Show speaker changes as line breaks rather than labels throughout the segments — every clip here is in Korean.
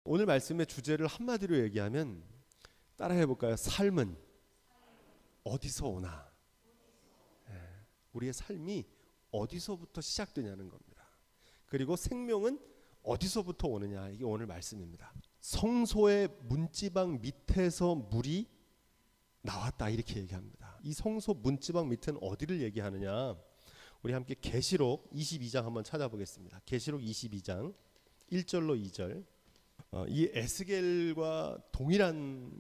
오늘 말씀의 주제를 한마디로 얘기하면 따라해 볼까요? 삶은 어디서 오나? 우리의 삶이 어디서부터 시작되냐는 겁니다. 그리고 생명은 어디서부터 오느냐, 이게 오늘 말씀입니다. 성소의 문지방 밑에서 물이 나왔다, 이렇게 얘기합니다. 이 성소 문지방 밑은 어디를 얘기하느냐? 우리 함께 계시록 22장 한번 찾아보겠습니다. 계시록 22장 1절로 2절. 이 에스겔과 동일한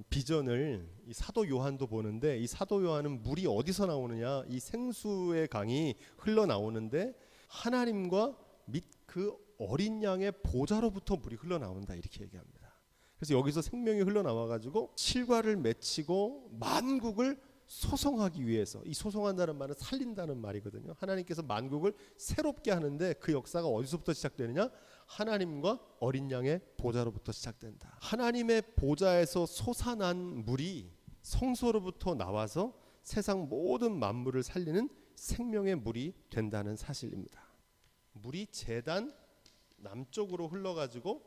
비전을 이 사도 요한도 보는데, 이 사도 요한은 물이 어디서 나오느냐, 이 생수의 강이 흘러나오는데 하나님과 및 그 어린 양의 보좌로부터 물이 흘러나온다, 이렇게 얘기합니다. 그래서 여기서 생명이 흘러나와가지고 실과를 맺히고 만국을 소송하기 위해서, 이 소송한다는 말은 살린다는 말이거든요. 하나님께서 만국을 새롭게 하는데 그 역사가 어디서부터 시작되느냐? 하나님과 어린 양의 보좌로부터 시작된다. 하나님의 보좌에서 솟아난 물이 성소로부터 나와서 세상 모든 만물을 살리는 생명의 물이 된다는 사실입니다. 물이 제단 남쪽으로 흘러가지고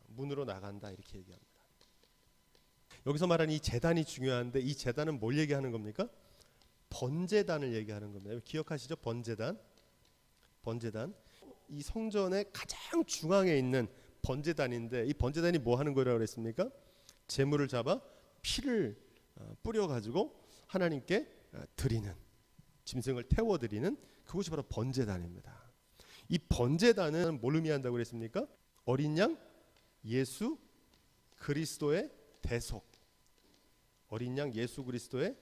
문으로 나간다, 이렇게 얘기합니다. 여기서 말하는 이 제단이 중요한데, 이 제단은 뭘 얘기하는 겁니까? 번제단을 얘기하는 겁니다. 기억하시죠? 번제단. 이 성전의 가장 중앙에 있는 번제단인데, 이 번제단이 뭐 하는 거라고 그랬습니까? 제물을 잡아 피를 뿌려가지고 하나님께 드리는, 짐승을 태워드리는, 그것이 바로 번제단입니다. 이 번제단은 뭘 의미한다고 그랬습니까? 어린 양 예수 그리스도의 대속, 어린 양 예수 그리스도의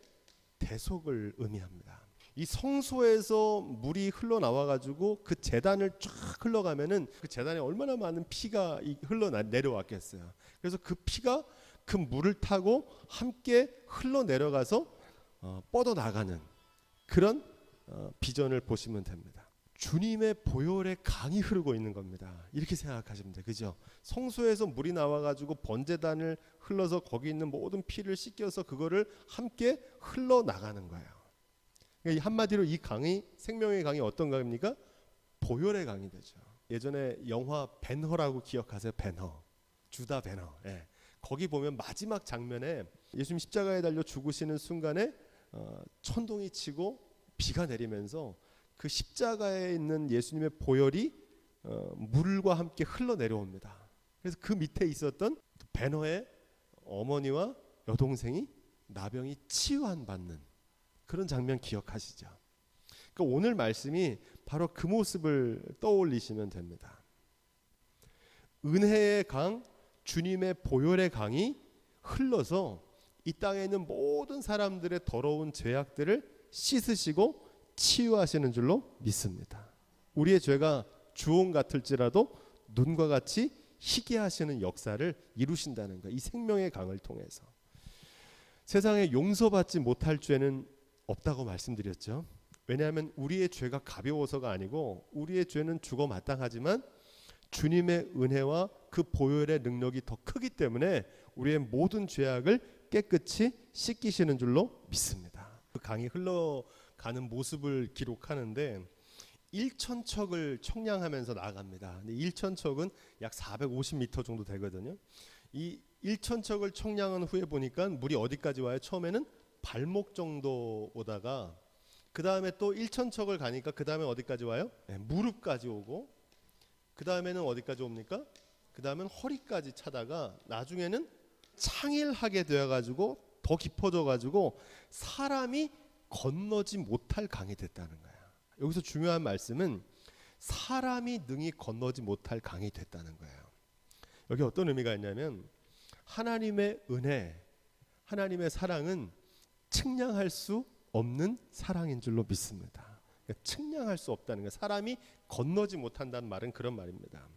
대속을 의미합니다. 이 성소에서 물이 흘러나와가지고 그 제단을 쫙 흘러가면은 그 제단에 얼마나 많은 피가 흘러내려왔겠어요. 그래서 그 피가 그 물을 타고 함께 흘러내려가서 뻗어나가는 그런 비전을 보시면 됩니다. 주님의 보혈의 강이 흐르고 있는 겁니다. 이렇게 생각하시면 돼요. 그죠? 성소에서 물이 나와가지고 번제단을 흘러서 거기 있는 모든 피를 씻겨서 그거를 함께 흘러나가는 거예요. 그러니까 한마디로 이 강이, 생명의 강이 어떤 강입니까? 보혈의 강이 되죠. 예전에 영화 벤허라고 기억하세요? 벤허, 주다 벤허. 예. 거기 보면 마지막 장면에 예수님 십자가에 달려 죽으시는 순간에 천둥이 치고 비가 내리면서 그 십자가에 있는 예수님의 보혈이 물과 함께 흘러내려옵니다. 그래서 그 밑에 있었던 벤허의 어머니와 여동생이 나병이 치유받는 그런 장면 기억하시죠? 그러니까 오늘 말씀이 바로 그 모습을 떠올리시면 됩니다. 은혜의 강, 주님의 보혈의 강이 흘러서 이 땅에 있는 모든 사람들의 더러운 죄악들을 씻으시고 치유하시는 줄로 믿습니다. 우리의 죄가 주홍 같을지라도 눈과 같이 희게 하시는 역사를 이루신다는 거예요. 이 생명의 강을 통해서. 세상에 용서받지 못할 죄는 없다고 말씀드렸죠. 왜냐하면 우리의 죄가 가벼워서가 아니고, 우리의 죄는 죽어 마땅하지만 주님의 은혜와 그 보혈의 능력이 더 크기 때문에 우리의 모든 죄악을 깨끗이 씻기시는 줄로 믿습니다. 그 강이 흘러가는 모습을 기록하는데 1,000척을 청량하면서 나아갑니다. 근데 1,000척은 약 450m 정도 되거든요. 이 1,000척을 청량한 후에 보니까 물이 어디까지 와요? 처음에는 발목 정도 오다가 그 다음에 또 1,000척을 가니까 그 다음에 어디까지 와요? 네, 무릎까지 오고, 그 다음에는 어디까지 옵니까? 그 다음엔 허리까지 차다가 나중에는 창일하게 되어가지고 더 깊어져가지고 사람이 건너지 못할 강이 됐다는 거예요. 여기서 중요한 말씀은 사람이 능히 건너지 못할 강이 됐다는 거예요. 여기 어떤 의미가 있냐면 하나님의 은혜, 하나님의 사랑은 측량할 수 없는 사랑인 줄로 믿습니다. 그러니까 측량할 수 없다는 거예요. 사람이 건너지 못한다는 말은 그런 말입니다.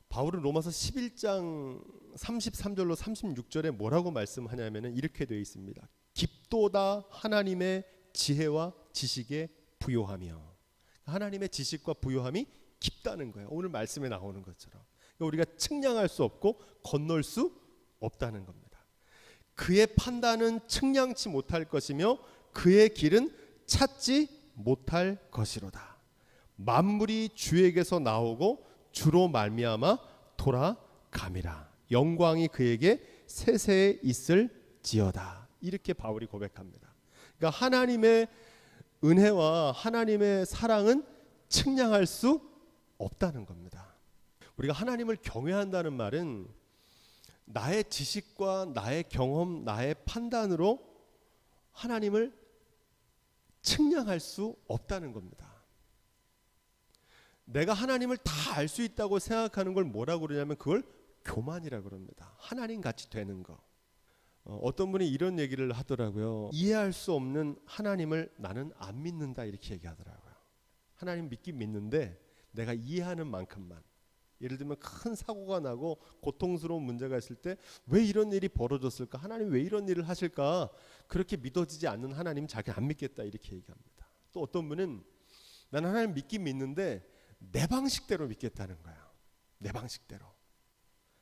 바울은 로마서 11장 33절로 36절에 뭐라고 말씀하냐면 이렇게 되어 있습니다. 깊도다 하나님의 지혜와 지식에 부요하며. 하나님의 지식과 부요함이 깊다는 거예요. 오늘 말씀에 나오는 것처럼. 그러니까 우리가 측량할 수 없고 건널 수 없다는 겁니다. 그의 판단은 측량치 못할 것이며 그의 길은 찾지 못할 것이로다. 만물이 주에게서 나오고 주로 말미암아 돌아 감이라. 영광이 그에게 세세에 있을지어다. 이렇게 바울이 고백합니다. 그러니까 하나님의 은혜와 하나님의 사랑은 측량할 수 없다는 겁니다. 우리가 하나님을 경외한다는 말은 나의 지식과 나의 경험, 나의 판단으로 하나님을 측량할 수 없다는 겁니다. 내가 하나님을 다 알 수 있다고 생각하는 걸 뭐라고 그러냐면 그걸 교만이라고 그럽니다. 하나님 같이 되는 거. 어떤 분이 이런 얘기를 하더라고요. 이해할 수 없는 하나님을 나는 안 믿는다 이렇게 얘기하더라고요. 하나님 믿긴 믿는데 내가 이해하는 만큼만. 예를 들면 큰 사고가 나고 고통스러운 문제가 있을 때 왜 이런 일이 벌어졌을까? 하나님 왜 이런 일을 하실까? 그렇게 믿어지지 않는 하나님 자기 안 믿겠다 이렇게 얘기합니다. 또 어떤 분은 나는 하나님 믿긴 믿는데 내 방식대로 믿겠다는 거야. 내 방식대로.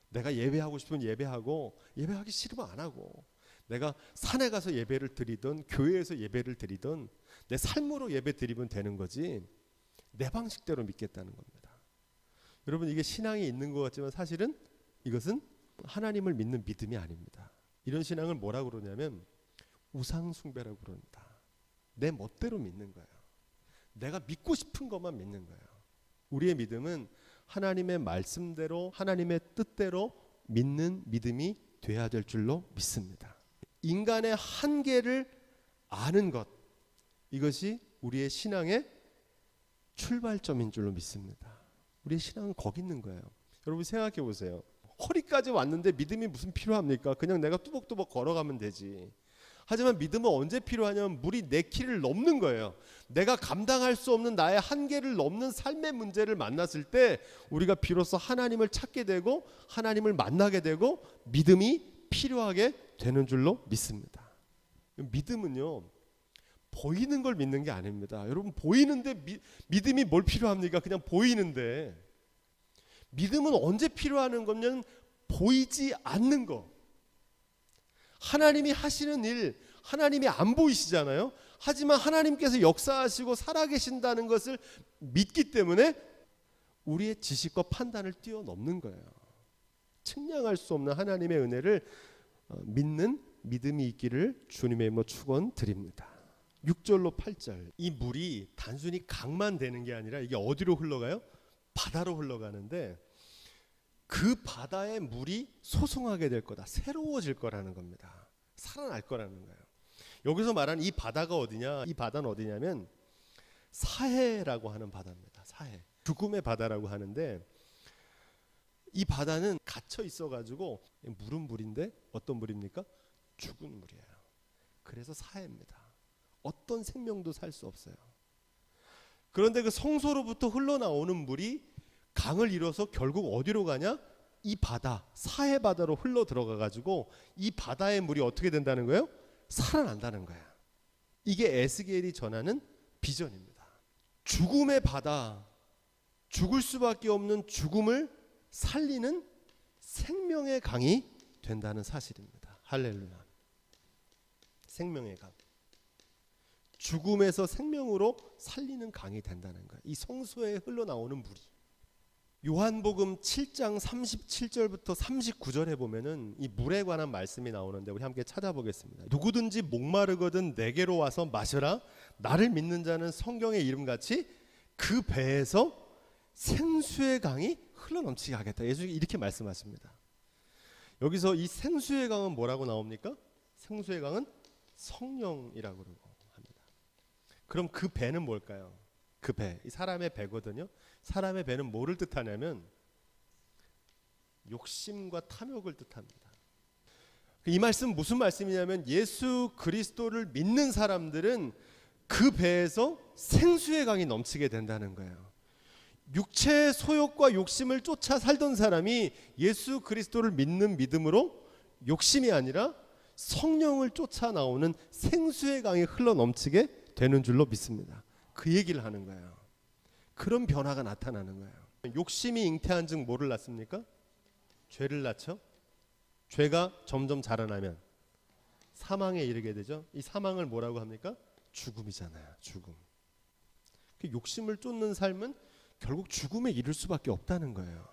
내가 예배하고 싶으면 예배하고 예배하기 싫으면 안 하고 내가 산에 가서 예배를 드리든 교회에서 예배를 드리든 내 삶으로 예배 드리면 되는 거지 내 방식대로 믿겠다는 겁니다. 여러분 이게 신앙이 있는 것 같지만 사실은 이것은 하나님을 믿는 믿음이 아닙니다. 이런 신앙을 뭐라고 그러냐면 우상숭배라고 그럽니다. 내 멋대로 믿는 거예요. 내가 믿고 싶은 것만 믿는 거예요. 우리의 믿음은 하나님의 말씀대로 하나님의 뜻대로 믿는 믿음이 돼야 될 줄로 믿습니다. 인간의 한계를 아는 것 이것이 우리의 신앙의 출발점인 줄로 믿습니다. 우리의 신앙은 거기 있는 거예요. 여러분 생각해 보세요. 허리까지 왔는데 믿음이 무슨 필요합니까? 그냥 내가 뚜벅뚜벅 걸어가면 되지. 하지만 믿음은 언제 필요하냐면 물이 내 키를 넘는 거예요. 내가 감당할 수 없는 나의 한계를 넘는 삶의 문제를 만났을 때 우리가 비로소 하나님을 찾게 되고 하나님을 만나게 되고 믿음이 필요하게 되는 줄로 믿습니다. 믿음은요 보이는 걸 믿는 게 아닙니다. 여러분 보이는데 믿음이 뭘 필요합니까? 그냥 보이는데. 믿음은 언제 필요한 거냐면 보이지 않는 거. 하나님이 하시는 일, 하나님이 안 보이시잖아요. 하지만 하나님께서 역사하시고 살아계신다는 것을 믿기 때문에 우리의 지식과 판단을 뛰어넘는 거예요. 측량할 수 없는 하나님의 은혜를 믿는 믿음이 있기를 주님의 이름으로 축원드립니다. 6절로 8절 이 물이 단순히 강만 되는 게 아니라 이게 어디로 흘러가요? 바다로 흘러가는데 그 바다의 물이 소송하게 될 거다. 새로워질 거라는 겁니다. 살아날 거라는 거예요. 여기서 말하는 이 바다가 어디냐? 이 바다는 어디냐면 사해라고 하는 바다입니다. 사해. 죽음의 바다라고 하는데 이 바다는 갇혀 있어가지고 물은 물인데 어떤 물입니까? 죽은 물이에요. 그래서 사해입니다. 어떤 생명도 살 수 없어요. 그런데 그 성소로부터 흘러나오는 물이 강을 이뤄서 결국 어디로 가냐? 이 바다, 사해 바다로 흘러 들어가 가지고 이 바다의 물이 어떻게 된다는 거예요? 살아난다는 거야. 이게 에스겔이 전하는 비전입니다. 죽음의 바다, 죽을 수밖에 없는 죽음을 살리는 생명의 강이 된다는 사실입니다. 할렐루야. 생명의 강. 죽음에서 생명으로 살리는 강이 된다는 거예요. 이 성소에 흘러나오는 물이. 요한복음 7장 37절부터 39절에 보면은 이 물에 관한 말씀이 나오는데 우리 함께 찾아보겠습니다. 누구든지 목마르거든 내게로 와서 마셔라. 나를 믿는 자는 성경의 이름같이 그 배에서 생수의 강이 흘러넘치게 하겠다. 예수님이 이렇게 말씀하십니다. 여기서 이 생수의 강은 뭐라고 나옵니까? 생수의 강은 성령이라고 그러고 합니다. 그럼 그 배는 뭘까요? 그 배, 이 사람의 배거든요. 사람의 배는 뭐를 뜻하냐면 욕심과 탐욕을 뜻합니다. 이 말씀은 무슨 말씀이냐면 예수 그리스도를 믿는 사람들은 그 배에서 생수의 강이 넘치게 된다는 거예요. 육체의 소욕과 욕심을 쫓아 살던 사람이 예수 그리스도를 믿는 믿음으로 욕심이 아니라 성령을 쫓아 나오는 생수의 강이 흘러 넘치게 되는 줄로 믿습니다. 그 얘기를 하는 거예요. 그런 변화가 나타나는 거예요. 욕심이 잉태한 즉 뭐를 낳습니까? 죄를 낳죠. 죄가 점점 자라나면 사망에 이르게 되죠. 이 사망을 뭐라고 합니까? 죽음이잖아요. 죽음. 욕심을 쫓는 삶은 결국 죽음에 이를 수밖에 없다는 거예요.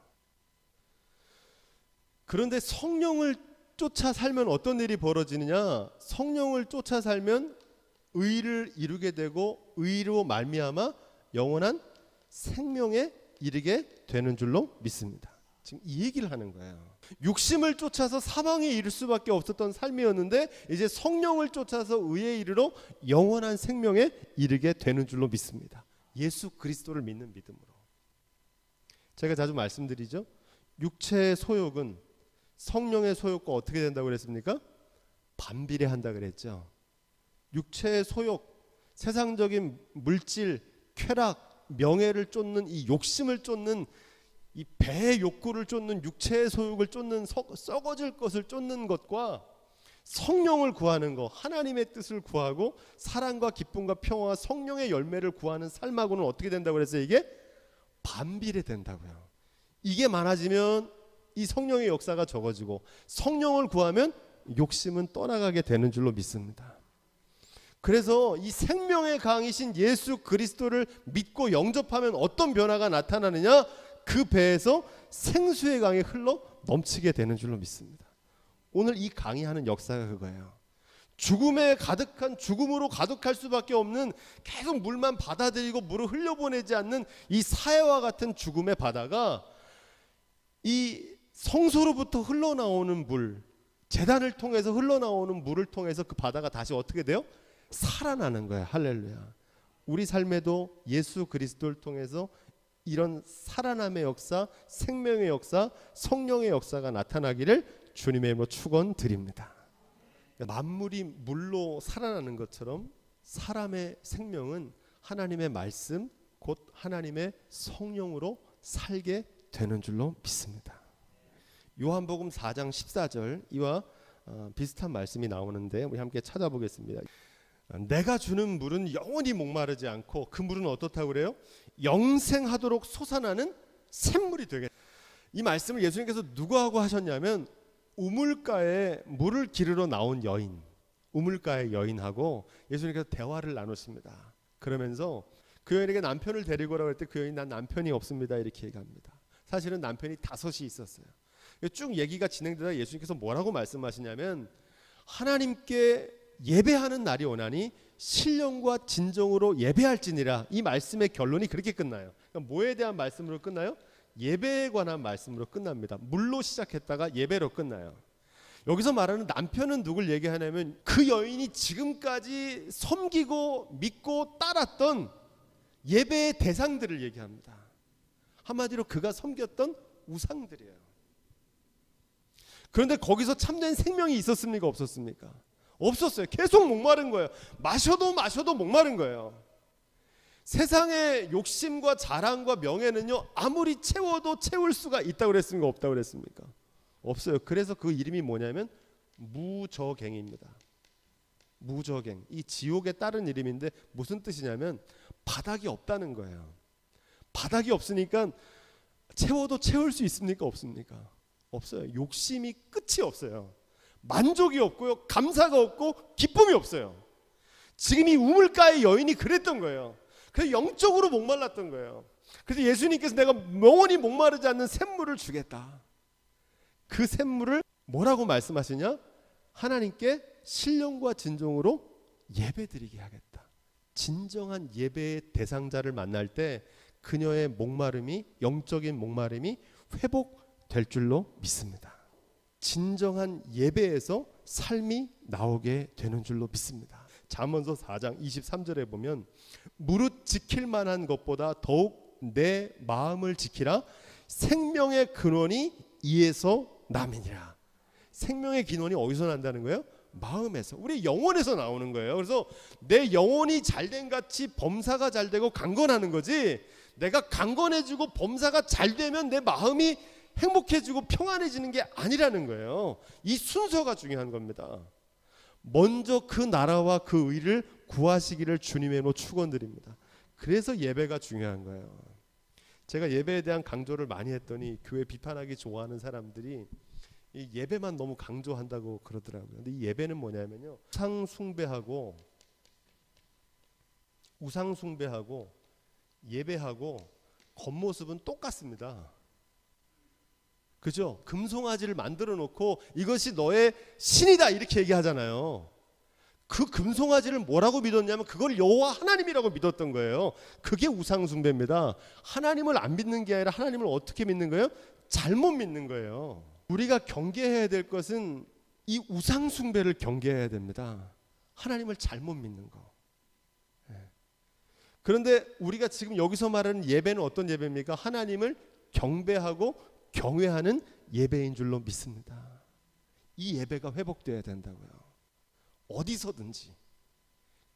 그런데 성령을 쫓아 살면 어떤 일이 벌어지느냐? 성령을 쫓아 살면 의를 이루게 되고 의로 말미암아 영원한 생명에 이르게 되는 줄로 믿습니다. 지금 이 얘기를 하는 거예요. 육심을 쫓아서 사망에 이를 수밖에 없었던 삶이었는데 이제 성령을 쫓아서 의에 이르러 영원한 생명에 이르게 되는 줄로 믿습니다. 예수 그리스도를 믿는 믿음으로. 제가 자주 말씀드리죠. 육체의 소욕은 성령의 소욕과 어떻게 된다고 그랬습니까? 반비례한다 그랬죠. 육체의 소욕, 세상적인 물질, 쾌락, 명예를 쫓는 이 욕심을 쫓는 이 배의 욕구를 쫓는 육체의 소욕을 쫓는 썩어질 것을 쫓는 것과 성령을 구하는 것, 하나님의 뜻을 구하고 사랑과 기쁨과 평화와 성령의 열매를 구하는 삶하고는 어떻게 된다고 그랬어요? 이게 반비례 된다고요. 이게 많아지면 이 성령의 역사가 적어지고 성령을 구하면 욕심은 떠나가게 되는 줄로 믿습니다. 그래서 이 생명의 강이신 예수 그리스도를 믿고 영접하면 어떤 변화가 나타나느냐? 그 배에서 생수의 강이 흘러 넘치게 되는 줄로 믿습니다. 오늘 이 강의하는 역사가 그거예요. 죽음에 가득한, 죽음으로 가득할 수밖에 없는, 계속 물만 받아들이고 물을 흘려보내지 않는 이 사해와 같은 죽음의 바다가 이 성소로부터 흘러나오는 물, 제단을 통해서 흘러나오는 물을 통해서 그 바다가 다시 어떻게 돼요? 살아나는 거예요. 할렐루야. 우리 삶에도 예수 그리스도를 통해서 이런 살아남의 역사, 생명의 역사, 성령의 역사가 나타나기를 주님의 이름으로 축원드립니다. 만물이 물로 살아나는 것처럼 사람의 생명은 하나님의 말씀, 곧 하나님의 성령으로 살게 되는 줄로 믿습니다. 요한복음 4장 14절 이와 비슷한 말씀이 나오는데 우리 함께 찾아보겠습니다. 내가 주는 물은 영원히 목마르지 않고 그 물은 어떻다고 그래요? 영생하도록 솟아나는 샘물이 되게. 이 말씀을 예수님께서 누구하고 하셨냐면 우물가에 물을 기르러 나온 여인, 우물가의 여인하고 예수님께서 대화를 나누십니다. 그러면서 그 여인에게 남편을 데리고 오라고 할 때 그 여인이 난 남편이 없습니다 이렇게 얘기합니다. 사실은 남편이 5이 있었어요. 쭉 얘기가 진행되다 예수님께서 뭐라고 말씀하시냐면 하나님께 예배하는 날이 오나니 신령과 진정으로 예배할지니라. 이 말씀의 결론이 그렇게 끝나요. 그러니까 뭐에 대한 말씀으로 끝나요? 예배에 관한 말씀으로 끝납니다. 물로 시작했다가 예배로 끝나요. 여기서 말하는 남편은 누굴 얘기하냐면 그 여인이 지금까지 섬기고 믿고 따랐던 예배의 대상들을 얘기합니다. 한마디로 그가 섬겼던 우상들이에요. 그런데 거기서 참된 생명이 있었습니까? 없었습니까? 없었어요. 계속 목마른 거예요. 마셔도 목마른 거예요. 세상의 욕심과 자랑과 명예는요 아무리 채워도 채울 수가 있다고 그랬습니까? 없다고 그랬습니까? 없어요. 그래서 그 이름이 뭐냐면 무저갱입니다. 무저갱. 이 지옥에 따른 이름인데 무슨 뜻이냐면 바닥이 없다는 거예요. 바닥이 없으니까 채워도 채울 수 있습니까? 없습니까? 없어요. 욕심이 끝이 없어요. 만족이 없고요. 감사가 없고 기쁨이 없어요. 지금 이 우물가의 여인이 그랬던 거예요. 그래서 영적으로 목말랐던 거예요. 그래서 예수님께서 내가 영원히 목마르지 않는 샘물을 주겠다. 그 샘물을 뭐라고 말씀하시냐? 하나님께 신령과 진정으로 예배드리게 하겠다. 진정한 예배의 대상자를 만날 때 그녀의 목마름이, 영적인 목마름이 회복될 줄로 믿습니다. 진정한 예배에서 삶이 나오게 되는 줄로 믿습니다. 잠언서 4장 23절에 보면 무릇 지킬 만한 것보다 더욱 내 마음을 지키라. 생명의 근원이 이에서 남이니라. 생명의 근원이 어디서 난다는 거예요? 마음에서, 우리 영혼에서 나오는 거예요. 그래서 내 영혼이 잘된 같이 범사가 잘되고 강건하는 거지, 내가 강건해지고 범사가 잘되면 내 마음이 행복해지고 평안해지는 게 아니라는 거예요. 이 순서가 중요한 겁니다. 먼저 그 나라와 그 의를 구하시기를 주님의 이름으로 축원드립니다. 그래서 예배가 중요한 거예요. 제가 예배에 대한 강조를 많이 했더니 교회 비판하기 좋아하는 사람들이 이 예배만 너무 강조한다고 그러더라고요. 근데 이 예배는 뭐냐면요, 우상숭배하고 예배하고 겉모습은 똑같습니다. 그죠? 금송아지를 만들어 놓고 이것이 너의 신이다 이렇게 얘기하잖아요. 그 금송아지를 뭐라고 믿었냐면 그걸 여호와 하나님이라고 믿었던 거예요. 그게 우상숭배입니다. 하나님을 안 믿는 게 아니라 하나님을 어떻게 믿는 거예요? 잘못 믿는 거예요. 우리가 경계해야 될 것은 이 우상숭배를 경계해야 됩니다. 하나님을 잘못 믿는 거. 그런데 우리가 지금 여기서 말하는 예배는 어떤 예배입니까? 하나님을 경배하고 경외하는 예배인 줄로 믿습니다. 이 예배가 회복되어야 된다고요. 어디서든지,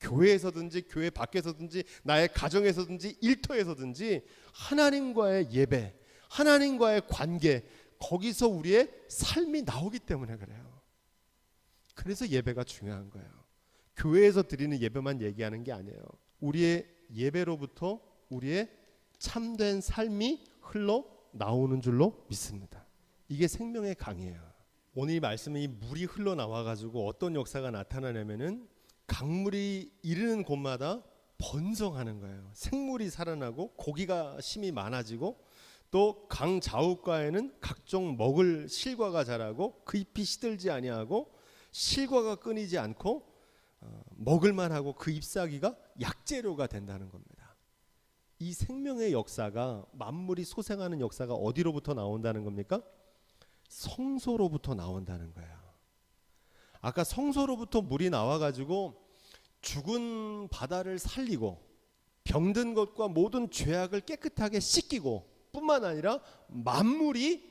교회에서든지 교회 밖에서든지 나의 가정에서든지 일터에서든지 하나님과의 예배, 하나님과의 관계, 거기서 우리의 삶이 나오기 때문에 그래요. 그래서 예배가 중요한 거예요. 교회에서 드리는 예배만 얘기하는 게 아니에요. 우리의 예배로부터 우리의 참된 삶이 흘러나오는 줄로 믿습니다. 이게 생명의 강이에요. 오늘 이 말씀은 이 물이 흘러나와가지고 어떤 역사가 나타나냐면은 강물이 이르는 곳마다 번성하는 거예요. 생물이 살아나고 고기가 심이 많아지고 또 강 좌우가에는 각종 먹을 실과가 자라고 그 잎이 시들지 아니하고 실과가 끊이지 않고 먹을만 하고 그 잎사귀가 약재료가 된다는 겁니다. 이 생명의 역사가 만물이 소생하는 역사가 어디로부터 나온다는 겁니까? 성소로부터 나온다는 거예요. 아까 성소로부터 물이 나와가지고 죽은 바다를 살리고 병든 것과 모든 죄악을 깨끗하게 씻기고 뿐만 아니라 만물이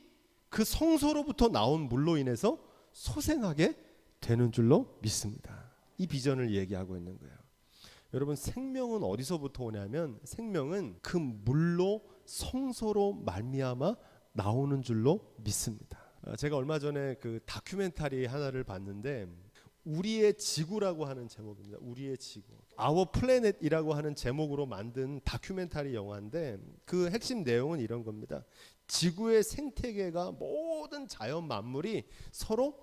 그 성소로부터 나온 물로 인해서 소생하게 되는 줄로 믿습니다. 이 비전을 얘기하고 있는 거예요. 여러분 생명은 어디서부터 오냐면 생명은 그 물로 성소로 말미암아 나오는 줄로 믿습니다. 제가 얼마 전에 그 다큐멘터리 하나를 봤는데 우리의 지구라고 하는 제목입니다. 우리의 지구. Our Planet이라고 하는 제목으로 만든 다큐멘터리 영화인데 그 핵심 내용은 이런 겁니다. 지구의 생태계가 모든 자연 만물이 서로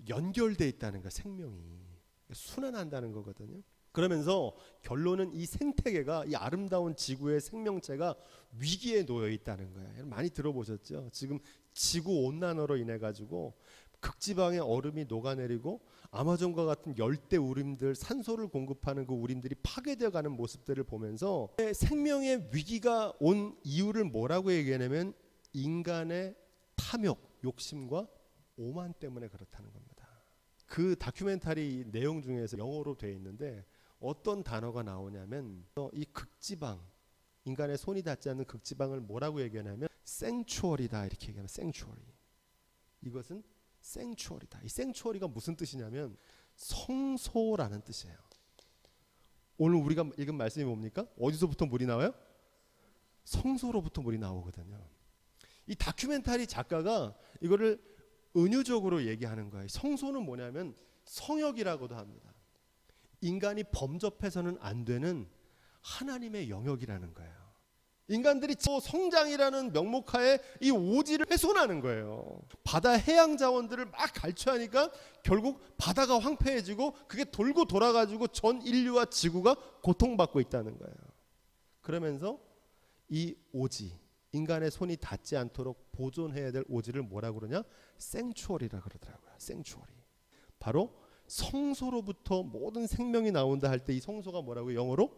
연결돼 있다는 거, 생명이 순환한다는 거거든요. 그러면서 결론은 이 생태계가 이 아름다운 지구의 생명체가 위기에 놓여 있다는 거예요. 많이 들어보셨죠? 지금 지구 온난화로 인해 가지고 극지방의 얼음이 녹아내리고 아마존과 같은 열대 우림들, 산소를 공급하는 그 우림들이 파괴되어 가는 모습들을 보면서 생명의 위기가 온 이유를 뭐라고 얘기하냐면 인간의 탐욕, 욕심과 오만 때문에 그렇다는 겁니다. 그 다큐멘터리 내용 중에서 영어로 되어 있는데 어떤 단어가 나오냐면 이 극지방, 인간의 손이 닿지 않는 극지방을 뭐라고 얘기하냐면 생추어리다 이렇게 얘기하면 생추어리. 이것은 생추어리다. 이 생추어리가 무슨 뜻이냐면 성소라는 뜻이에요. 오늘 우리가 읽은 말씀이 뭡니까? 어디서부터 물이 나와요? 성소로부터 물이 나오거든요. 이 다큐멘터리 작가가 이거를 은유적으로 얘기하는 거예요. 성소는 뭐냐면 성역이라고도 합니다. 인간이 범접해서는 안 되는 하나님의 영역이라는 거예요. 인간들이 성장이라는 명목하에 이 오지를 훼손하는 거예요. 바다 해양 자원들을 막 갈취하니까 결국 바다가 황폐해지고 그게 돌고 돌아가지고 전 인류와 지구가 고통받고 있다는 거예요. 그러면서 이 오지, 인간의 손이 닿지 않도록 보존해야 될 오지를 뭐라고 그러냐? 생추어리라 그러더라고요. 생추어리. 바로 성소로부터 모든 생명이 나온다 할 때 이 성소가 뭐라고요? 영어로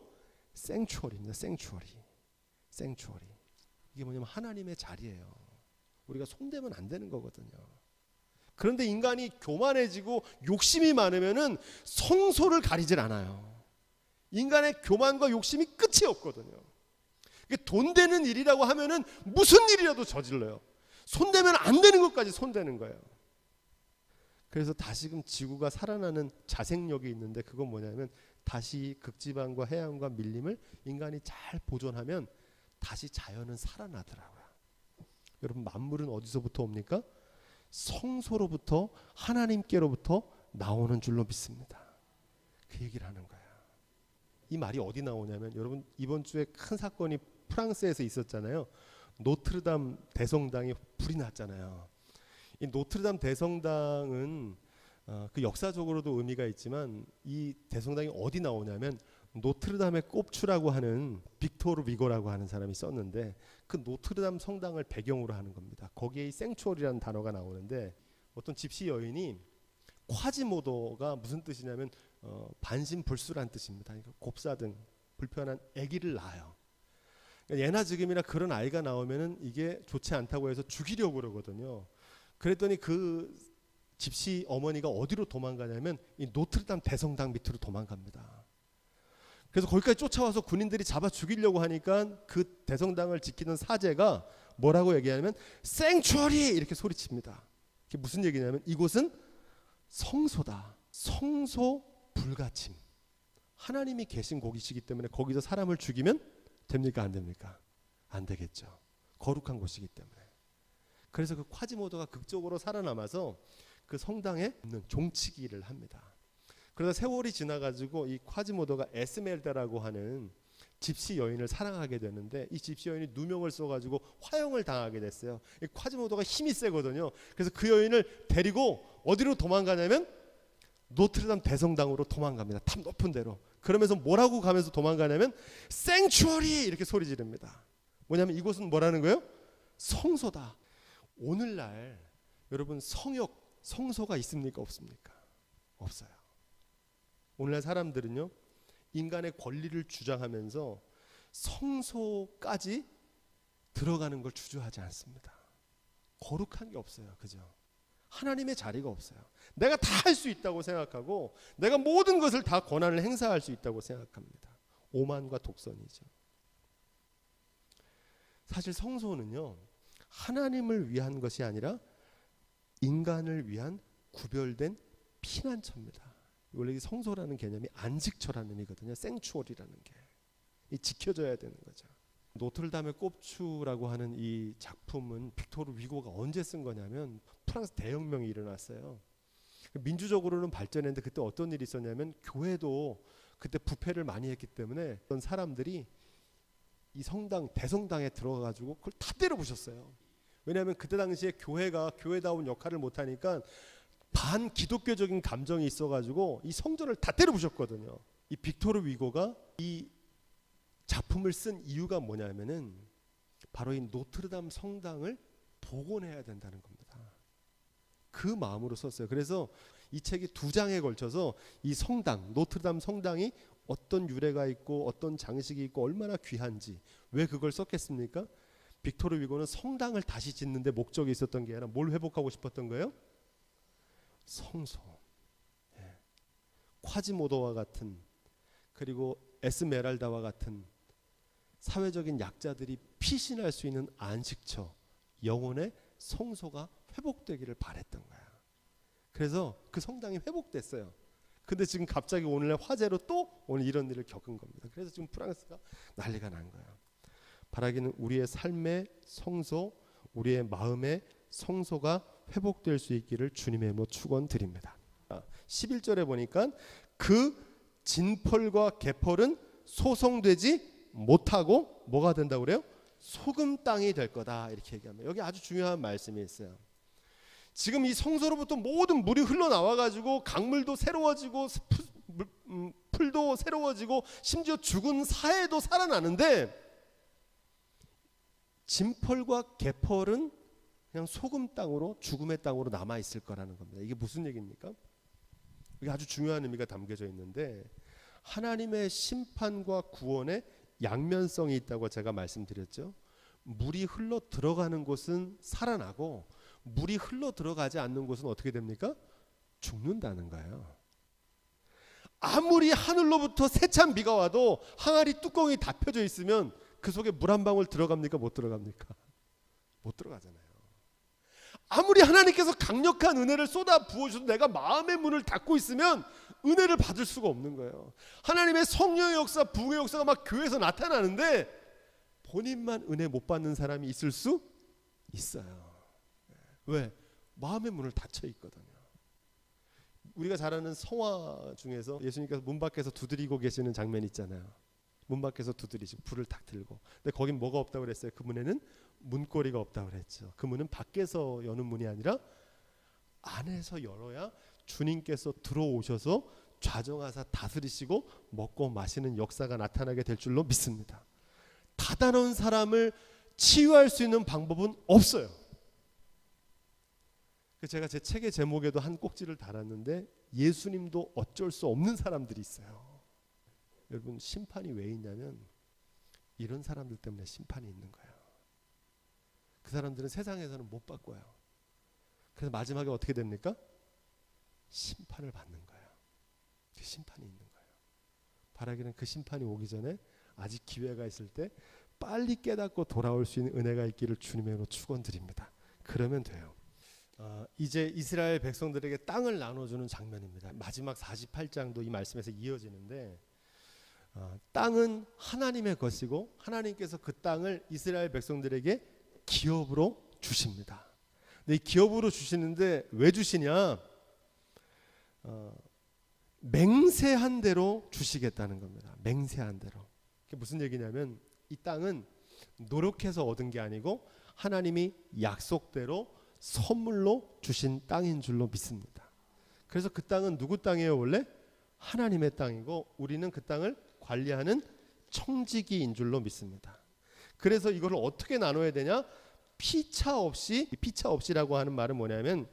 생추어리입니다. 생추어리. 생추어리. 이게 뭐냐면 하나님의 자리예요. 우리가 손대면 안 되는 거거든요. 그런데 인간이 교만해지고 욕심이 많으면은 성소를 가리질 않아요. 인간의 교만과 욕심이 끝이 없거든요. 돈 되는 일이라고 하면은 무슨 일이라도 저질러요. 손대면 안 되는 것까지 손대는 거예요. 그래서 다시금 지구가 살아나는 자생력이 있는데 그건 뭐냐면 다시 극지방과 해양과 밀림을 인간이 잘 보존하면 다시 자연은 살아나더라고요. 여러분 만물은 어디서부터 옵니까? 성소로부터 하나님께로부터 나오는 줄로 믿습니다. 그 얘기를 하는 거예요. 이 말이 어디 나오냐면 여러분 이번 주에 큰 사건이 프랑스에서 있었잖아요. 노트르담 대성당이 불이 났잖아요. 이 노트르담 대성당은 그 역사적으로도 의미가 있지만 이 대성당이 어디 나오냐면 노트르담의 꼽추라고 하는 빅토르 위고라고 하는 사람이 썼는데 그 노트르담 성당을 배경으로 하는 겁니다. 거기에 이 생추얼이라는 단어가 나오는데 어떤 집시 여인이 콰지모도가 무슨 뜻이냐면 반신불수란 뜻입니다. 그러니까 곱사등 불편한 아기를 낳아요. 그러니까 예나 지금이나 그런 아이가 나오면은 이게 좋지 않다고 해서 죽이려고 그러거든요. 그랬더니 그 집시 어머니가 어디로 도망가냐면 이 노트르담 대성당 밑으로 도망갑니다. 그래서 거기까지 쫓아와서 군인들이 잡아 죽이려고 하니까 그 대성당을 지키는 사제가 뭐라고 얘기하냐면 생추어리 이렇게 소리칩니다. 그게 무슨 얘기냐면 이곳은 성소다. 성소 불가침. 하나님이 계신 곳이기 때문에 거기서 사람을 죽이면 됩니까 안 됩니까? 안 되겠죠. 거룩한 곳이기 때문에. 그래서 그 콰지모도가 극적으로 살아남아서 그 성당에 있는 종치기를 합니다. 그러다 세월이 지나가지고 이 콰지모도가 에스멜다라고 하는 집시 여인을 사랑하게 되는데 이 집시 여인이 누명을 써가지고 화형을 당하게 됐어요. 이 콰지모도가 힘이 세거든요. 그래서 그 여인을 데리고 어디로 도망가냐면 노트르담 대성당으로 도망갑니다. 탑 높은 데로. 그러면서 뭐라고 가면서 도망가냐면 생추어리 이렇게 소리 지릅니다. 뭐냐면 이곳은 뭐라는 거예요? 성소다. 오늘날 여러분 성소가 있습니까 없습니까? 없어요. 오늘날 사람들은요 인간의 권리를 주장하면서 성소까지 들어가는 걸 주저하지 않습니다. 거룩한 게 없어요. 그죠? 하나님의 자리가 없어요. 내가 다 할 수 있다고 생각하고 내가 모든 것을 다 권한을 행사할 수 있다고 생각합니다. 오만과 독선이죠. 사실 성소는요 하나님을 위한 것이 아니라 인간을 위한 구별된 피난처입니다. 원래 이 성소라는 개념이 안식처라는 의미거든요. 생추얼이라는 게 지켜져야 되는 거죠. 노트르담의 꼽추라고 하는 이 작품은 빅토르 위고가 언제 쓴 거냐면 프랑스 대혁명이 일어났어요. 민주적으로는 발전했는데 그때 어떤 일이 있었냐면 교회도 그때 부패를 많이 했기 때문에 어떤 사람들이 이 성당 대성당에 들어가가지고 그걸 다 때려 부셨어요. 왜냐하면 그때 당시에 교회가 교회다운 역할을 못하니까 반기독교적인 감정이 있어가지고 이 성전을 다 때려 부셨거든요. 이 빅토르 위고가 이 작품을 쓴 이유가 뭐냐면은 바로 이 노트르담 성당을 복원해야 된다는 겁니다. 그 마음으로 썼어요. 그래서 이 책이 2장에 걸쳐서 이 성당, 노트르담 성당이 어떤 유래가 있고 어떤 장식이 있고 얼마나 귀한지 왜 그걸 썼겠습니까? 빅토르 위고는 성당을 다시 짓는 데 목적이 있었던 게 아니라 뭘 회복하고 싶었던 거예요? 성소. 콰지모도와 같은 그리고 에스메랄다와 같은 사회적인 약자들이 피신할 수 있는 안식처, 영혼의 성소가 회복되기를 바랬던 거야. 그래서 그 성당이 회복됐어요. 근데 지금 갑자기 오늘날 화재로 또 오늘 이런 일을 겪은 겁니다. 그래서 지금 프랑스가 난리가 난 거야. 바라기는 우리의 삶의 성소, 우리의 마음의 성소가 회복될 수 있기를 주님의 이름으로 축원드립니다. 11절에 보니까 그 진펄과 개펄은 소송되지 못하고 뭐가 된다고 그래요? 소금 땅이 될 거다 이렇게 얘기합니다. 여기 아주 중요한 말씀이 있어요. 지금 이 성소로부터 모든 물이 흘러나와가지고 강물도 새로워지고 풀도 새로워지고 심지어 죽은 사해도 살아나는데 진펄과 개펄은 그냥 소금 땅으로 죽음의 땅으로 남아있을 거라는 겁니다. 이게 무슨 얘기입니까? 이게 아주 중요한 의미가 담겨져 있는데 하나님의 심판과 구원의 양면성이 있다고 제가 말씀드렸죠. 물이 흘러 들어가는 곳은 살아나고 물이 흘러 들어가지 않는 곳은 어떻게 됩니까? 죽는다는 거예요. 아무리 하늘로부터 세찬 비가 와도 항아리 뚜껑이 닫혀져 있으면 그 속에 물 한 방울 들어갑니까? 못 들어갑니까? 못 들어가잖아요. 아무리 하나님께서 강력한 은혜를 쏟아 부어주셔도 내가 마음의 문을 닫고 있으면 은혜를 받을 수가 없는 거예요. 하나님의 성령의 역사, 부흥의 역사가 막 교회에서 나타나는데 본인만 은혜 못 받는 사람이 있을 수 있어요. 왜? 마음의 문을 닫혀 있거든요. 우리가 잘 아는 성화 중에서 예수님께서 문 밖에서 두드리고 계시는 장면 있잖아요. 문 밖에서 두드리시고 불을 탁 들고. 근데 거긴 뭐가 없다고 그랬어요? 그 문에는 문고리가 없다고 그랬죠. 그 문은 밖에서 여는 문이 아니라 안에서 열어야 주님께서 들어오셔서 좌정하사 다스리시고 먹고 마시는 역사가 나타나게 될 줄로 믿습니다. 다단원 사람을 치유할 수 있는 방법은 없어요. 제가 제 책의 제목에도 한 꼭지를 달았는데 예수님도 어쩔 수 없는 사람들이 있어요. 여러분, 심판이 왜 있냐면 이런 사람들 때문에 심판이 있는 거예요. 그 사람들은 세상에서는 못 바꿔요. 그래서 마지막에 어떻게 됩니까? 심판을 받는 거예요. 그 심판이 있는 거예요. 바라기는 그 심판이 오기 전에 아직 기회가 있을 때 빨리 깨닫고 돌아올 수 있는 은혜가 있기를 주님의 이름으로 축원드립니다. 그러면 돼요. 이제 이스라엘 백성들에게 땅을 나눠주는 장면입니다. 마지막 48장도 이 말씀에서 이어지는데 땅은 하나님의 것이고 하나님께서 그 땅을 이스라엘 백성들에게 기업으로 주십니다. 근데 이 기업으로 주시는데 왜 주시냐? 맹세한 대로 주시겠다는 겁니다. 맹세한 대로. 그게 무슨 얘기냐면 이 땅은 노력해서 얻은 게 아니고 하나님이 약속대로 선물로 주신 땅인 줄로 믿습니다. 그래서 그 땅은 누구 땅이에요? 원래 하나님의 땅이고 우리는 그 땅을 관리하는 청지기인 줄로 믿습니다. 그래서 이걸 어떻게 나눠야 되냐? 피차 없이, 피차 없이라고 하는 말은 뭐냐면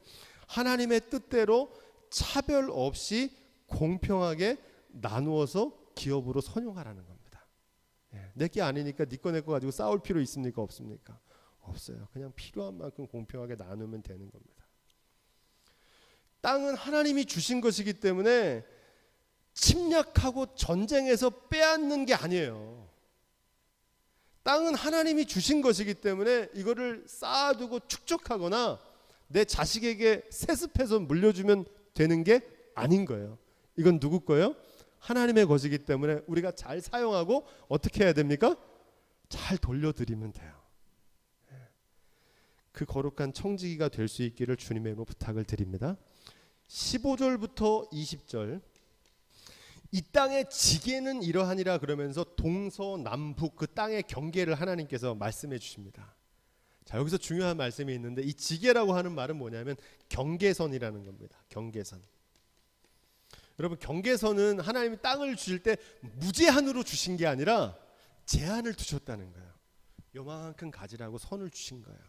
하나님의 뜻대로 차별 없이 공평하게 나누어서 기업으로 선용하라는 겁니다. 내게 아니니까 네 거 내 거 가지고 싸울 필요 있습니까? 없습니까? 없어요. 그냥 필요한 만큼 공평하게 나누면 되는 겁니다. 땅은 하나님이 주신 것이기 때문에 침략하고 전쟁에서 빼앗는 게 아니에요. 땅은 하나님이 주신 것이기 때문에 이거를 쌓아두고 축적하거나 내 자식에게 세습해서 물려주면 되는 게 아닌 거예요. 이건 누구 거예요? 하나님의 것이기 때문에 우리가 잘 사용하고 어떻게 해야 됩니까? 잘 돌려드리면 돼요. 그 거룩한 청지기가 될 수 있기를 주님의 이름으로 부탁을 드립니다. 15절부터 20절. 이 땅의 지계는 이러하니라 그러면서 동서남북 그 땅의 경계를 하나님께서 말씀해 주십니다. 자, 여기서 중요한 말씀이 있는데 이 지계라고 하는 말은 뭐냐면 경계선이라는 겁니다. 경계선. 여러분, 경계선은 하나님이 땅을 주실 때 무제한으로 주신 게 아니라 제한을 두셨다는 거예요. 요만큼 가지라고 선을 주신 거예요.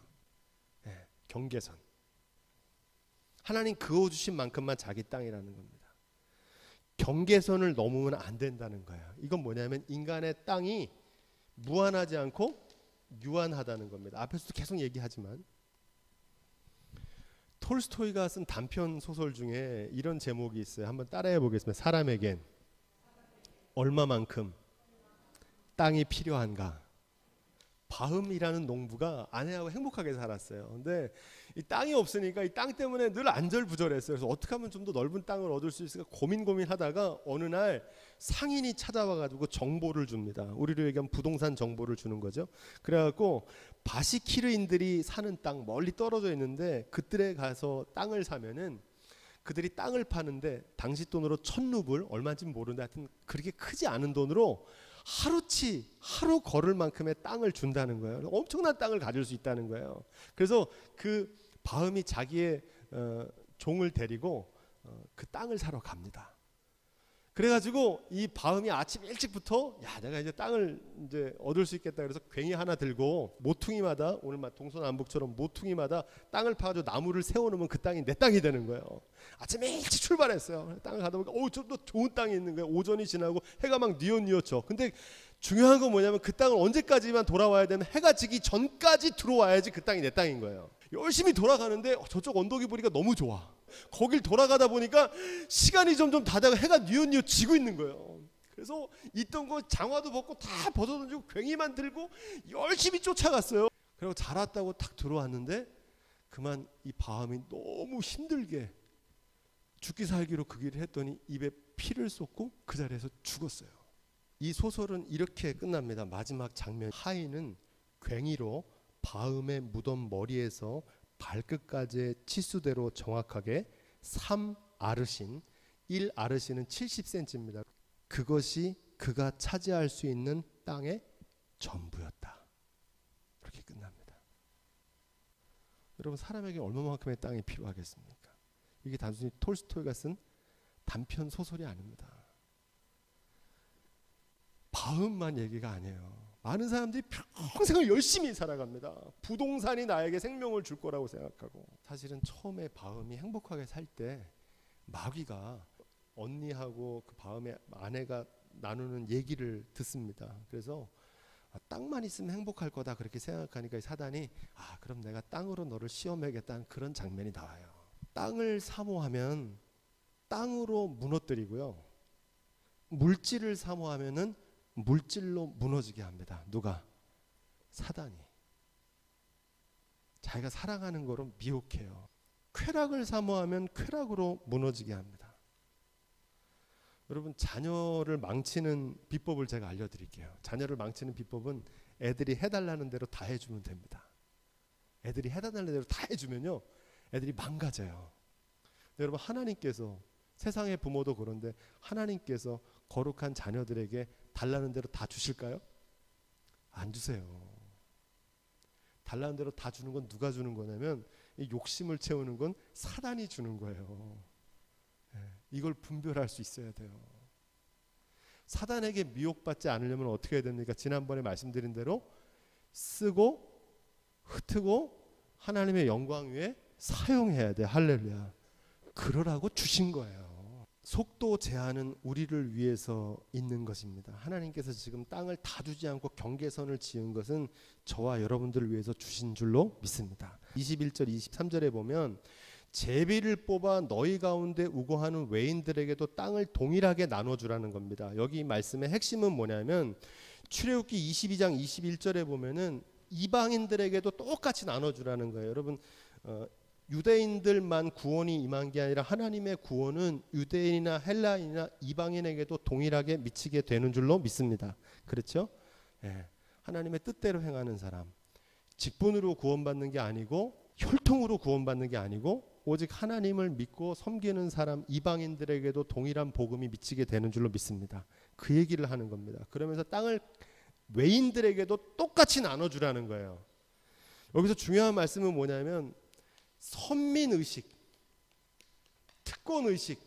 경계선. 하나님 그어주신 만큼만 자기 땅이라는 겁니다. 경계선을 넘으면 안 된다는 거예요. 이건 뭐냐면 인간의 땅이 무한하지 않고 유한하다는 겁니다. 앞에서도 계속 얘기하지만 톨스토이가 쓴 단편 소설 중에 이런 제목이 있어요. 한번 따라해 보겠습니다. 사람에겐 얼마만큼 땅이 필요한가? 바흠이라는 농부가 아내하고 행복하게 살았어요. 근데 이 땅이 없으니까 이 땅 때문에 늘 안절부절했어요. 그래서 어떻게 하면 좀 더 넓은 땅을 얻을 수 있을까 고민하다가 어느 날 상인이 찾아와가지고 정보를 줍니다. 우리로 얘기하면 부동산 정보를 주는 거죠. 그래갖고 바시키르인들이 사는 땅 멀리 떨어져 있는데 그들에 가서 땅을 사면은 그들이 땅을 파는데 당시 돈으로 1000루블 얼마인지 모르는데 하여튼 그렇게 크지 않은 돈으로 하루 걸을 만큼의 땅을 준다는 거예요. 엄청난 땅을 가질 수 있다는 거예요. 그래서 그 바흠이 자기의 종을 데리고 그 땅을 사러 갑니다. 그래가지고 이 바흠이 아침 일찍부터 야 내가 이제 땅을 이제 얻을 수 있겠다 그래서 괭이 하나 들고 모퉁이마다 오늘 막 동서남북처럼 모퉁이마다 땅을 파가지고 나무를 세워놓으면 그 땅이 내 땅이 되는 거예요. 아침에 일찍 출발했어요. 땅을 가다 보니까 좀 더 좋은 땅이 있는 거예요. 오전이 지나고 해가 막 뉘엿뉘엿져. 근데 중요한 건 뭐냐면 그 땅을 언제까지만 돌아와야 되면 해가 지기 전까지 들어와야지 그 땅이 내 땅인 거예요. 열심히 돌아가는데 저쪽 언덕이 보니까 너무 좋아. 거길 돌아가다 보니까 시간이 점점 다다가 해가 뉘엿뉘엿 지고 있는 거예요. 그래서 있던 거 장화도 벗고 다 벗어던지고 괭이만 들고 열심히 쫓아갔어요. 그리고 잘 왔다고 탁 들어왔는데 그만 이 바함이 너무 힘들게 죽기 살기로 그 길을 했더니 입에 피를 쏟고 그 자리에서 죽었어요. 이 소설은 이렇게 끝납니다. 마지막 장면. 하인은 괭이로 바음의 무덤 머리에서 발끝까지의 치수대로 정확하게 3아르신, 1아르신은 70cm입니다. 그것이 그가 차지할 수 있는 땅의 전부였다. 그렇게 끝납니다. 여러분, 사람에게 얼마만큼의 땅이 필요하겠습니까? 이게 단순히 톨스토이가 쓴 단편 소설이 아닙니다. 마음만 얘기가 아니에요. 많은 사람들이 평생을 열심히 살아갑니다. 부동산이 나에게 생명을 줄 거라고 생각하고, 사실은 처음에 바음이 행복하게 살 때 마귀가 언니하고 그 바음의 아내가 나누는 얘기를 듣습니다. 그래서 땅만 있으면 행복할 거다 그렇게 생각하니까 사단이 그럼 내가 땅으로 너를 시험해야겠다는 그런 장면이 나와요. 땅을 사모하면 땅으로 무너뜨리고요, 물질을 사모하면은 물질로 무너지게 합니다. 누가? 사단이. 자기가 사랑하는 거로 미혹해요. 쾌락을 사모하면 쾌락으로 무너지게 합니다. 여러분, 자녀를 망치는 비법을 제가 알려드릴게요. 자녀를 망치는 비법은 애들이 해달라는 대로 다 해주면 됩니다. 애들이 해달라는 대로 다 해주면요, 애들이 망가져요. 여러분, 하나님께서, 세상의 부모도 그런데 하나님께서 거룩한 자녀들에게 달라는 대로 다 주실까요? 안 주세요. 달라는 대로 다 주는 건 누가 주는 거냐면, 이 욕심을 채우는 건 사단이 주는 거예요. 이걸 분별할 수 있어야 돼요. 사단에게 미혹받지 않으려면 어떻게 해야 됩니까? 지난번에 말씀드린 대로 쓰고 흩트고 하나님의 영광 위에 사용해야 돼. 할렐루야. 그러라고 주신 거예요. 속도 제한은 우리를 위해서 있는 것입니다. 하나님께서 지금 땅을 다 주지 않고 경계선을 지은 것은 저와 여러분들을 위해서 주신 줄로 믿습니다. 21절 23절에 보면 제비를 뽑아 너희 가운데 우거하는 외인들에게도 땅을 동일하게 나눠주라는 겁니다. 여기 말씀의 핵심은 뭐냐면 출애굽기 22장 21절에 보면은 이방인들에게도 똑같이 나눠주라는 거예요. 여러분, 유대인들만 구원이 임한 게 아니라 하나님의 구원은 유대인이나 헬라인이나 이방인에게도 동일하게 미치게 되는 줄로 믿습니다. 그렇죠? 하나님의 뜻대로 행하는 사람, 직분으로 구원받는 게 아니고 혈통으로 구원받는 게 아니고 오직 하나님을 믿고 섬기는 사람, 이방인들에게도 동일한 복음이 미치게 되는 줄로 믿습니다. 그 얘기를 하는 겁니다. 그러면서 땅을 외인들에게도 똑같이 나눠주라는 거예요. 여기서 중요한 말씀은 뭐냐면 선민의식, 특권의식,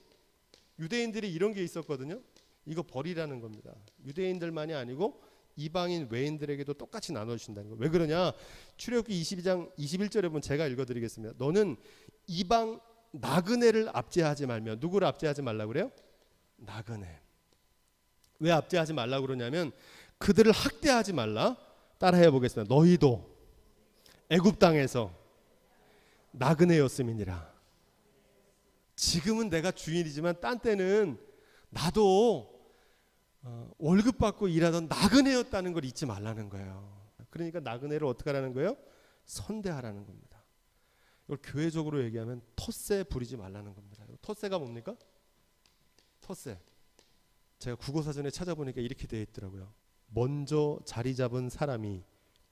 유대인들이 이런 게 있었거든요. 이거 버리라는 겁니다. 유대인들만이 아니고 이방인 외인들에게도 똑같이 나눠주신다는 거예요. 왜 그러냐? 출애굽기 22장 21절에 보면 제가 읽어드리겠습니다. 너는 이방 나그네를 압제하지 말며, 누구를 압제하지 말라고 그래요? 나그네. 왜 압제하지 말라고 그러냐면 그들을 학대하지 말라. 따라해 보겠습니다. 너희도 애굽 땅에서 나그네였음이니라. 지금은 내가 주인이지만 딴 때는 나도 월급 받고 일하던 나그네였다는 걸 잊지 말라는 거예요. 그러니까 나그네를 어떻게 하라는 거예요? 선대하라는 겁니다. 이걸 교회적으로 얘기하면 텃세 부리지 말라는 겁니다. 텃세가 뭡니까? 텃세. 제가 국어사전에 찾아보니까 이렇게 되어 있더라고요. 먼저 자리 잡은 사람이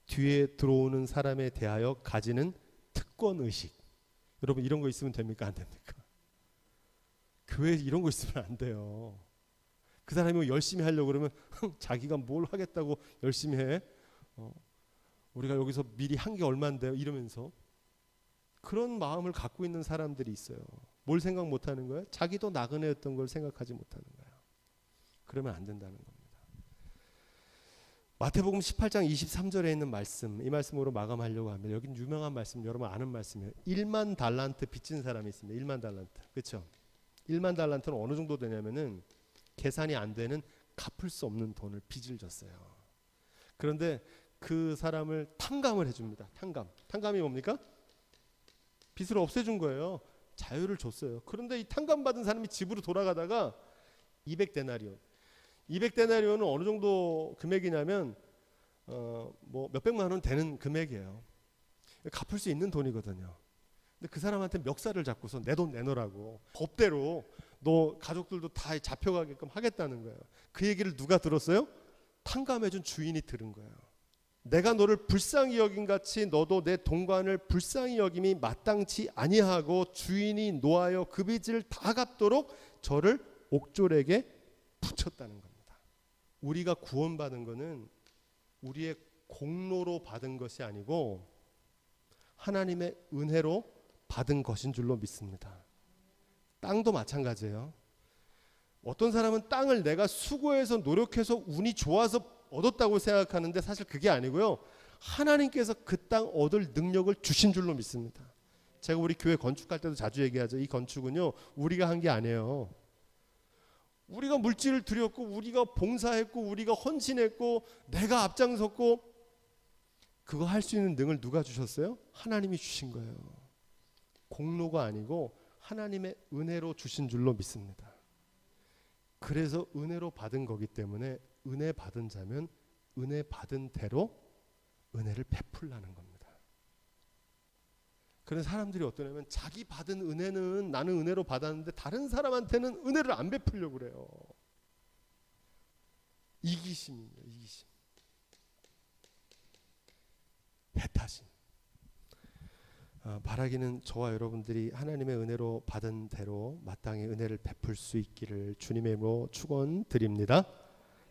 뒤에 들어오는 사람에 대하여 가지는 특권의식. 여러분, 이런 거 있으면 됩니까? 안 됩니까? 교회에 이런 거 있으면 안 돼요. 그 사람이 뭐 열심히 하려고 그러면 자기가 뭘 하겠다고 열심히 해. 우리가 여기서 미리 한 게 얼만데요? 이러면서 그런 마음을 갖고 있는 사람들이 있어요. 뭘 생각 못하는 거예요? 자기도 나그네였던 걸 생각하지 못하는 거예요. 그러면 안 된다는 겁니다. 마태복음 18장 23절에 있는 말씀, 이 말씀으로 마감하려고 합니다. 여긴 유명한 말씀, 여러분 아는 말씀이에요. 1만 달란트 빚진 사람이 있습니다. 1만 달란트. 그렇죠? 1만 달란트는 어느 정도 되냐면은 계산이 안 되는 갚을 수 없는 돈을 빚을 졌어요. 그런데 그 사람을 탕감을 해줍니다. 탕감이 뭡니까? 빚을 없애준 거예요. 자유를 줬어요. 그런데 이 탕감받은 사람이 집으로 돌아가다가 200데나리온 어느 정도 금액이냐면 뭐 몇백만 원 되는 금액이에요. 갚을 수 있는 돈이거든요. 근데 그 사람한테 멱살을 잡고서 내 돈 내놓으라고 법대로 너 가족들도 다 잡혀가게끔 하겠다는 거예요. 그 얘기를 누가 들었어요? 탕감해준 주인이 들은 거예요. 내가 너를 불쌍히 여긴 같이 너도 내 동관을 불쌍히 여김이 마땅치 아니하고 주인이 노하여 그 빚을 다 갚도록 저를 옥졸에게 붙였다는 겁니다. 우리가 구원받은 것은 우리의 공로로 받은 것이 아니고 하나님의 은혜로 받은 것인 줄로 믿습니다. 땅도 마찬가지예요. 어떤 사람은 땅을 내가 수고해서 노력해서 운이 좋아서 얻었다고 생각하는데 사실 그게 아니고요. 하나님께서 그 땅 얻을 능력을 주신 줄로 믿습니다. 제가 우리 교회 건축할 때도 자주 얘기하죠. 이 건축은요, 우리가 한 게 아니에요. 우리가 물질을 들였고, 우리가 봉사했고, 우리가 헌신했고, 내가 앞장섰고, 그거 할 수 있는 능을 누가 주셨어요? 하나님이 주신 거예요. 공로가 아니고 하나님의 은혜로 주신 줄로 믿습니다. 그래서 은혜로 받은 거기 때문에 은혜 받은 자면 은혜 받은 대로 은혜를 베풀라는 겁니다. 그런 사람들이 어떠냐면 자기 받은 은혜는 나는 은혜로 받았는데 다른 사람한테는 은혜를 안 베풀려고 그래요. 이기심이에요. 이기심. 배타심. 바라기는 저와 여러분들이 하나님의 은혜로 받은 대로 마땅히 은혜를 베풀 수 있기를 주님의 이름으로 축원드립니다.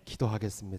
기도하겠습니다.